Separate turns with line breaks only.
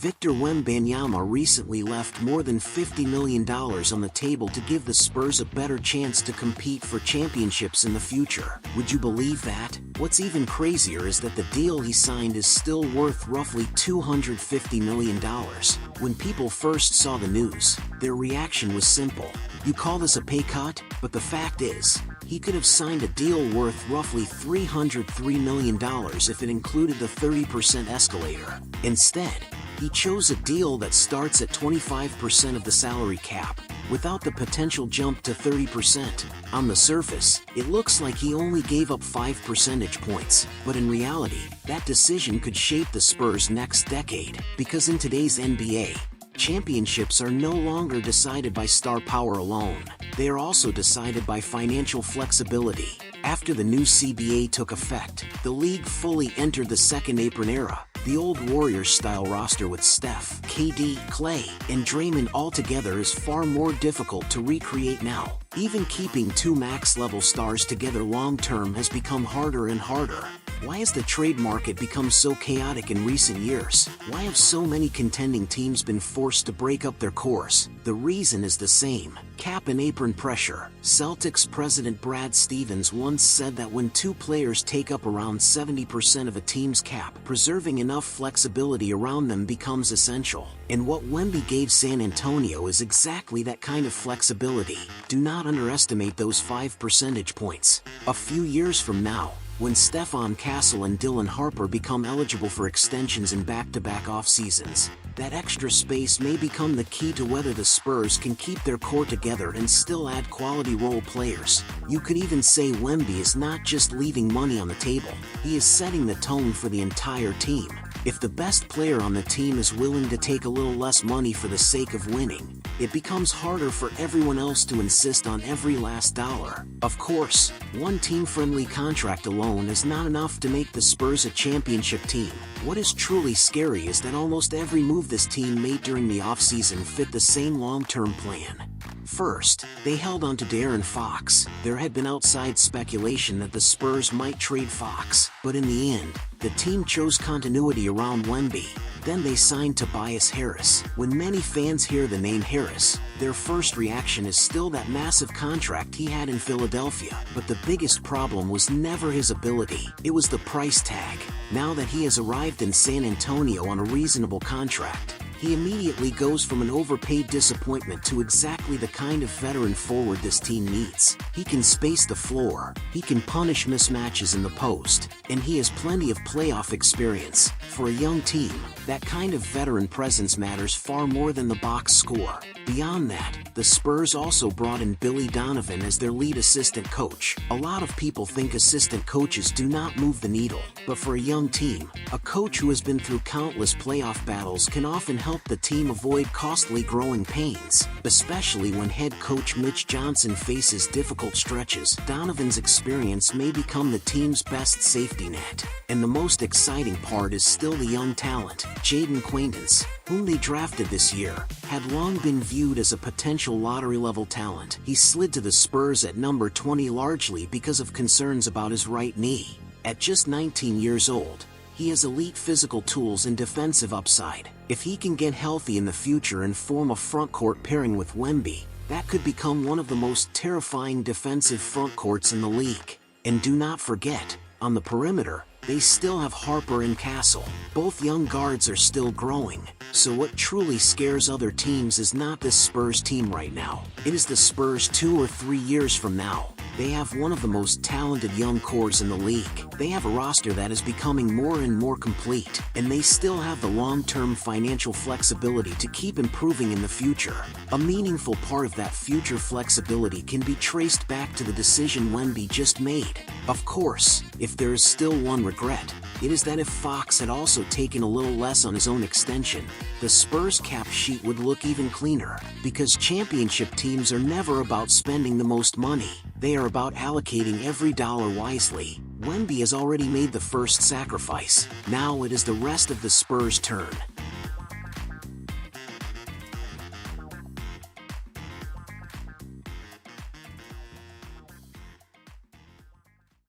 Victor Wembanyama recently left more than $50 million on the table to give the Spurs a better chance to compete for championships in the future. Would you believe that? What's even crazier is that the deal he signed is still worth roughly $250 million. When people first saw the news, their reaction was simple. You call this a pay cut? But the fact is, he could have signed a deal worth roughly $303 million if it included the 30% escalator. Instead, he chose a deal that starts at 25% of the salary cap, without the potential jump to 30%. On the surface, it looks like he only gave up 5 percentage points, but in reality, that decision could shape the Spurs' next decade, because in today's NBA, championships are no longer decided by star power alone. They are also decided by financial flexibility. After the new CBA took effect, the league fully entered the second-apron era. The old Warriors-style roster with Steph, KD, Klay, and Draymond all together is far more difficult to recreate now. Even keeping two max-level stars together long-term has become harder and harder. Why has the trade market become so chaotic in recent years? Why have so many contending teams been forced to break up their cores? The reason is the same: cap and apron pressure. Celtics president Brad Stevens once said that when two players take up around 70% of a team's cap, preserving enough flexibility around them becomes essential. And what Wemby gave San Antonio is exactly that kind of flexibility. Do not underestimate those 5 percentage points. A few years from now, when Stephon and Harper become eligible for extensions in back-to-back off-seasons, that extra space may become the key to whether the Spurs can keep their core together and still add quality role players. You could even say Wemby is not just leaving money on the table, he is setting the tone for the entire team. If the best player on the team is willing to take a little less money for the sake of winning, it becomes harder for everyone else to insist on every last dollar. Of course, one team-friendly contract alone is not enough to make the Spurs a championship team. What is truly scary is that almost every move this team made during the offseason fit the same long-term plan. First, they held on to De'Aaron Fox. There had been outside speculation that the Spurs might trade Fox, but in the end, the team chose continuity around Wemby. Then they signed Tobias Harris. When many fans hear the name Harris, their first reaction is still that massive contract he had in Philadelphia. But the biggest problem was never his ability, it was the price tag. Now that he has arrived in San Antonio on a reasonable contract, he immediately goes from an overpaid disappointment to exactly the kind of veteran forward this team needs. He can space the floor, he can punish mismatches in the post, and he has plenty of playoff experience. For a young team, that kind of veteran presence matters far more than the box score. Beyond that, the Spurs also brought in Billy Donovan as their lead assistant coach. A lot of people think assistant coaches do not move the needle, but for a young team, a coach who has been through countless playoff battles can often help the team avoid costly growing pains. Especially when head coach Mitch Johnson faces difficult stretches, Donovan's experience may become the team's best safety net. And the most exciting part is still the young talent. Jaden Quaintance, whom they drafted this year, had long been viewed as a potential lottery-level talent. He slid to the Spurs at number 20 largely because of concerns about his right knee. At just 19 years old, he has elite physical tools and defensive upside. If he can get healthy in the future and form a frontcourt pairing with Wemby, that could become one of the most terrifying defensive frontcourts in the league. And do not forget, on the perimeter, they still have Harper and Castle. Both young guards are still growing. So what truly scares other teams is not this Spurs team right now. It is the Spurs 2 or 3 years from now. They have one of the most talented young cores in the league. They have a roster that is becoming more and more complete, and they still have the long-term financial flexibility to keep improving in the future. A meaningful part of that future flexibility can be traced back to the decision Wemby just made. Of course, if there is still one regret, it is that if Fox had also taken a little less on his own extension, the Spurs cap sheet would look even cleaner. Because championship teams are never about spending the most money, they are about allocating every dollar wisely. Wemby has already made the first sacrifice. Now it is the rest of the Spurs' turn.